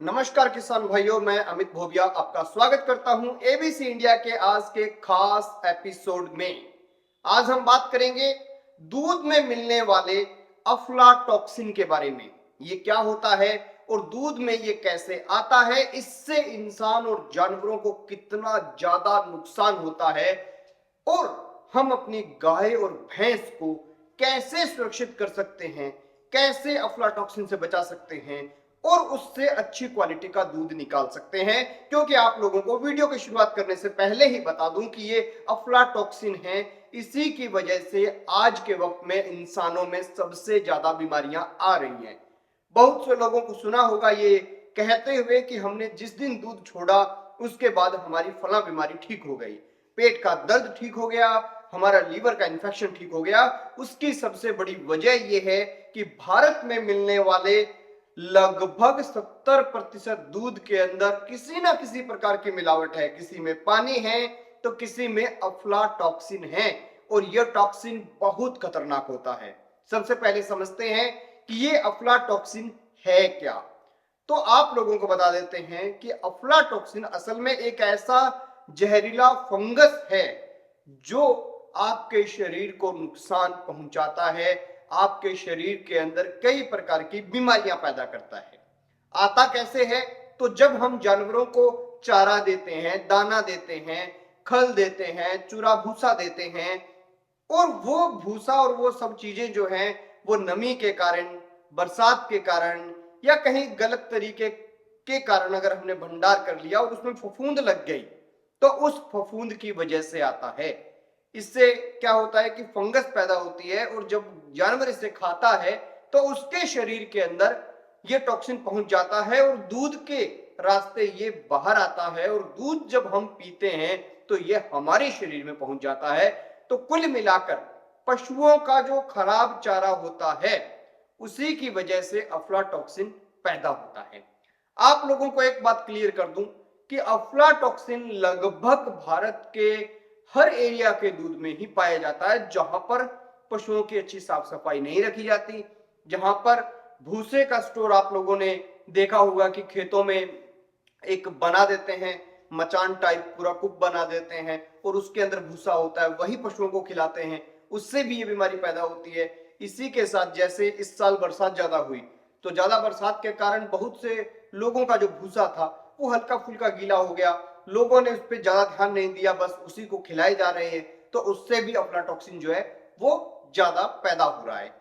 नमस्कार किसान भाइयों, मैं अमित भोबिया आपका स्वागत करता हूं एबीसी इंडिया के आज के खास एपिसोड में। आज हम बात करेंगे दूध में मिलने वाले अफ्लाटॉक्सिन के बारे में। ये क्या होता है और दूध में ये कैसे आता है, इससे इंसान और जानवरों को कितना ज्यादा नुकसान होता है और हम अपनी गाय और भैंस को कैसे सुरक्षित कर सकते हैं, कैसे अफ्लाटॉक्सिन से बचा सकते हैं और उससे अच्छी क्वालिटी का दूध निकाल सकते हैं। क्योंकि आप लोगों को वीडियो की शुरुआत करने से पहले ही बता दूं कि ये अफ्लाटॉक्सिन है, इसी की वजह से आज के वक्त में इंसानों में सबसे ज्यादा बीमारियां आ रही हैं। बहुत से लोगों को सुना होगा ये कहते हुए कि हमने जिस दिन दूध छोड़ा उसके बाद हमारी फला बीमारी ठीक हो गई, पेट का दर्द ठीक हो गया, हमारा लीवर का इन्फेक्शन ठीक हो गया। उसकी सबसे बड़ी वजह यह है कि भारत में मिलने वाले लगभग 70% दूध के अंदर किसी ना किसी प्रकार की मिलावट है। किसी में पानी है तो किसी में अफ्लाटॉक्सिन है और यह टॉक्सिन बहुत खतरनाक होता है। सबसे पहले समझते हैं कि ये अफ्लाटॉक्सिन है क्या। तो आप लोगों को बता देते हैं कि अफ्लाटॉक्सिन असल में एक ऐसा जहरीला फंगस है जो आपके शरीर को नुकसान पहुंचाता है, आपके शरीर के अंदर कई प्रकार की बीमारियां पैदा करता है। आता कैसे है? तो जब हम जानवरों को चारा देते हैं, दाना देते हैं, खल देते हैं, चूरा भूसा देते हैं और वो भूसा और वो सब चीजें जो हैं वो नमी के कारण, बरसात के कारण या कहीं गलत तरीके के कारण अगर हमने भंडार कर लिया और उसमें फफूंद लग गई तो उस फफूंद की वजह से आता है। इससे क्या होता है कि फंगस पैदा होती है और जब जानवर इसे खाता है तो उसके शरीर के अंदर ये टॉक्सिन पहुंच जाता है और दूध के रास्ते ये बाहर आता है और दूध जब हम पीते हैं तो ये हमारे शरीर में पहुंच जाता है। तो कुल मिलाकर पशुओं का जो खराब चारा होता है उसी की वजह से अफ्लाटॉक्सिन पैदा होता है। आप लोगों को एक बात क्लियर कर दूं कि अफ्लाटॉक्सिन लगभग भारत के हर एरिया के दूध में ही पाया जाता है जहां पर पशुओं की अच्छी साफ सफाई नहीं रखी जाती, जहां पर भूसे का स्टोर आप लोगों ने देखा होगा कि खेतों में एक बना देते हैं, मचान टाइप पूरा कुप बना देते हैं और उसके अंदर भूसा होता है, वही पशुओं को खिलाते हैं, उससे भी ये बीमारी पैदा होती है। इसी के साथ जैसे इस साल बरसात ज्यादा हुई तो ज्यादा बरसात के कारण बहुत से लोगों का जो भूसा था वो हल्का फुल्का गीला हो गया, लोगों ने उस पर ज्यादा ध्यान नहीं दिया, बस उसी को खिलाए जा रहे हैं, तो उससे भी अफ्लाटॉक्सिन जो है वो ज्यादा पैदा हो रहा है।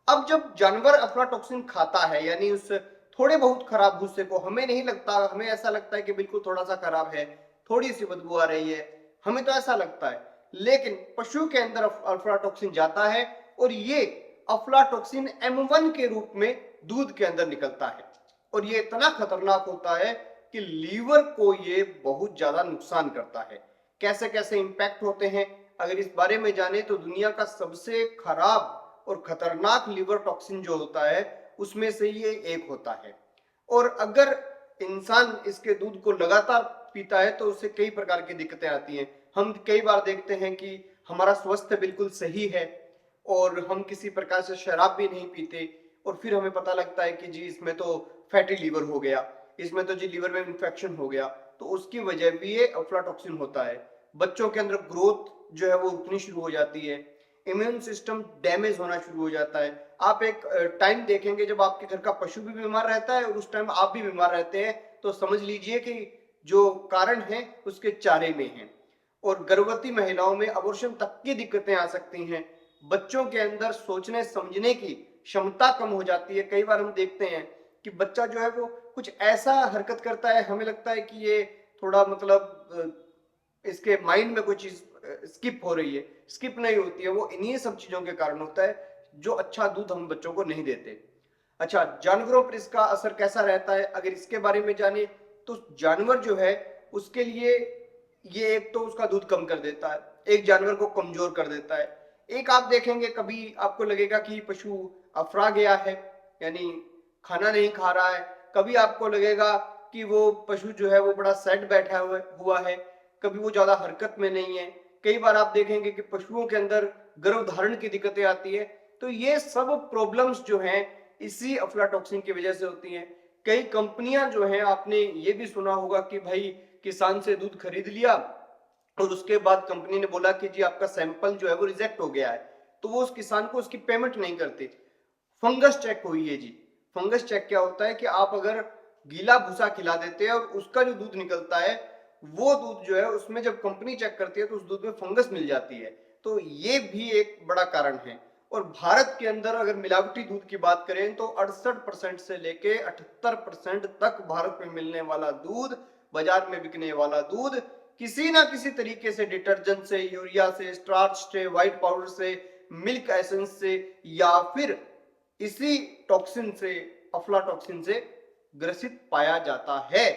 अब जब जानवर अफ्लाटॉक्सिन खाता है यानी उस थोड़े बहुत खराब भूसे को, हमें नहीं लगता, हमें ऐसा लगता है कि बिल्कुल थोड़ा सा खराब है, थोड़ी सी बदबू आ रही है, हमें तो ऐसा लगता है, लेकिन पशु के अंदर अफ्लाटॉक्सिन जाता है और ये अफ्लाटॉक्सिन M1 के रूप में दूध के अंदर निकलता है और ये इतना खतरनाक होता है कि लीवर को ये बहुत ज्यादा नुकसान करता है। कैसे कैसे इंपैक्ट होते हैं अगर इस बारे में जाने तो दुनिया का सबसे खराब और खतरनाक लीवर टॉक्सिन जो होता है उसमें से ये एक होता है और अगर इंसान इसके दूध को लगातार पीता है तो उससे कई प्रकार की दिक्कतें आती हैं। हम कई बार देखते हैं कि हमारा स्वास्थ्य बिल्कुल सही है और हम किसी प्रकार से शराब भी नहीं पीते और फिर हमें पता लगता है कि जी इसमें तो फैटी लीवर हो गया, इसमें तो जी लीवर में इन्फेक्शन हो गया, तो उसकी वजह भी ये अफ्लाटॉक्सिन होता है। बच्चों के अंदर ग्रोथ जो है वो रुकनी शुरू हो जाती है, इम्यून सिस्टम डैमेज होना शुरू हो जाता है। आप एक टाइम देखेंगे जब आपके घर का पशु भी बीमार रहता है और उस टाइम आप भी बीमार रहते हैं, तो समझ लीजिए कि जो कारण है उसके चारे में है। और गर्भवती महिलाओं में अबॉर्शन तक की दिक्कतें आ सकती हैं। बच्चों के अंदर सोचने समझने की क्षमता कम हो जाती है। कई बार हम देखते हैं कि बच्चा जो है वो कुछ ऐसा हरकत करता है, हमें लगता है कि ये थोड़ा मतलब इसके माइंड में कोई चीज स्किप हो रही है, स्किप नहीं होती है, वो इन्हीं सब चीजों के कारण होता है जो अच्छा दूध हम बच्चों को नहीं देते। अच्छा, जानवरों पर इसका असर कैसा रहता है अगर इसके बारे में जाने तो जानवर जो है उसके लिए ये एक तो उसका दूध कम कर देता है, एक जानवर को कमजोर कर देता है। एक आप देखेंगे कभी आपको लगेगा कि पशु अफरा गया है यानी खाना नहीं खा रहा है, कभी आपको लगेगा कि वो पशु जो है वो बड़ा सेट बैठा हुआ है, कभी वो ज्यादा हरकत में नहीं है। कई बार आप देखेंगे कि पशुओं के अंदर गर्भधारण की दिक्कतें आती है। तो ये सब प्रॉब्लम्स जो हैं इसी अफ्लाटॉक्सिन की वजह से होती हैं। कई कंपनियां जो है, आपने ये भी सुना होगा कि भाई किसान से दूध खरीद लिया और उसके बाद कंपनी ने बोला कि जी आपका सैंपल जो है वो रिजेक्ट हो गया है, तो वो उस किसान को उसकी पेमेंट नहीं करते। फंगस चेक हुई है जी। फंगस चेक क्या होता है कि आप अगर गीला भूसा खिला देते हैं और उसका जो दूध निकलता है, वो दूध जो है उसमें जब कंपनी चेक करती है तो उस दूध में फंगस मिल जाती है। तो ये भी एक बड़ा कारण है। और भारत के अंदर अगर मिलावटी दूध की बात करें तो 68% से लेके 78% तक भारत में मिलने वाला दूध, बाजार में बिकने वाला दूध किसी ना किसी तरीके से डिटर्जेंट से, यूरिया से, स्टार्च से, व्हाइट पाउडर से, मिल्क एसेंस से, या फिर इसी टॉक्सिन से, अफ्लाटॉक्सिन से ग्रसित पाया जाता है।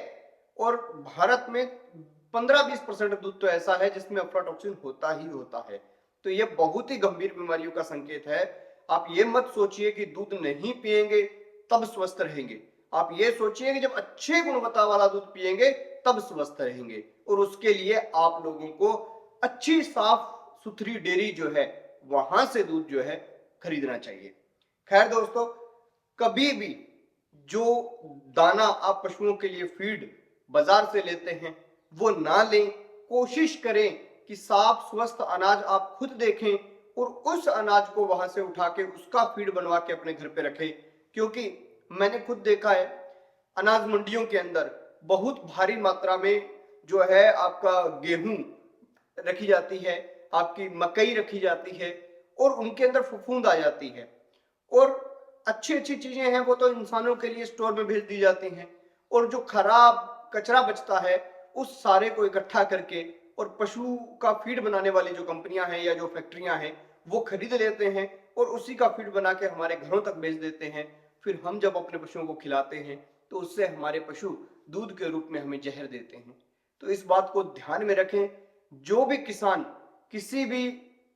और भारत में 15-20% दूध तो ऐसा है जिसमें अफ्लाटॉक्सिन होता ही होता है। तो ये बहुत ही गंभीर बीमारियों का संकेत है। आप ये मत सोचिए कि दूध नहीं पिएंगे तब स्वस्थ रहेंगे। आप ये सोचिए कि जब अच्छे गुणवत्ता वाला दूध पिएंगे तब स्वस्थ रहेंगे। और उसके लिए आप लोगों को अच्छी साफ सुथरी डेयरी जो है वहां से दूध जो है खरीदना चाहिए। खैर दोस्तों, कभी भी जो दाना आप पशुओं के लिए फीड बाजार से लेते हैं वो ना लें। कोशिश करें कि साफ स्वस्थ अनाज आप खुद देखें और उस अनाज को वहां से उठा के उसका फीड बनवा के अपने घर पे रखें। क्योंकि मैंने खुद देखा है अनाज मंडियों के अंदर बहुत भारी मात्रा में जो है आपका गेहूं रखी जाती है, आपकी मकई रखी जाती है और उनके अंदर फफूंद आ जाती है। और अच्छी अच्छी चीजें हैं वो तो इंसानों के लिए स्टोर में भेज दी जाती हैं, और जो खराब कचरा बचता है उस सारे को इकट्ठा करके और पशु का फीड बनाने वाली जो कंपनियां हैं या जो फैक्ट्रियां हैं वो खरीद लेते हैं और उसी का फीड बना के हमारे घरों तक भेज देते हैं। फिर हम जब अपने पशुओं को खिलाते हैं तो उससे हमारे पशु दूध के रूप में हमें जहर देते हैं। तो इस बात को ध्यान में रखें। जो भी किसान किसी भी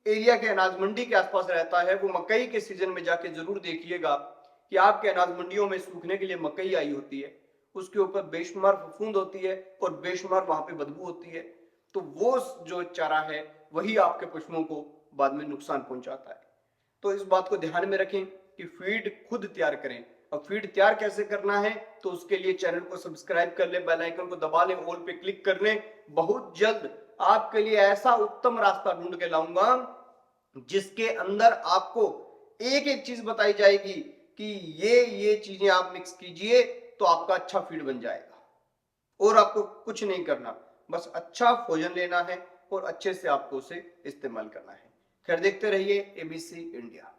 एरिया के अनाज मंडी के आसपास रहता है वो मकई के सीजन में जाके जरूर देखिएगा कि आपके अनाज मंडियों में सूखने के लिए मकई आई होती है, उसके ऊपर बेशुमार फफूंद होती है और बेशुमार वहां पे बदबू होती है। तो वो जो चारा है वही आपके पशुओं को बाद में नुकसान पहुंचाता है। तो इस बात को ध्यान में रखें कि फीड खुद तैयार करें। अब फीड तैयार कैसे करना है तो उसके लिए चैनल को सब्सक्राइब कर ले, बेल आइकन को दबा लें, ऑल पे क्लिक कर लें। बहुत जल्द आपके लिए ऐसा उत्तम रास्ता ढूंढ के लाऊंगा जिसके अंदर आपको एक एक चीज बताई जाएगी कि ये चीजें आप मिक्स कीजिए तो आपका अच्छा फीड बन जाएगा। और आपको कुछ नहीं करना, बस अच्छा भोजन लेना है और अच्छे से आपको उसे इस्तेमाल करना है। खैर देखते रहिए एबीसी इंडिया।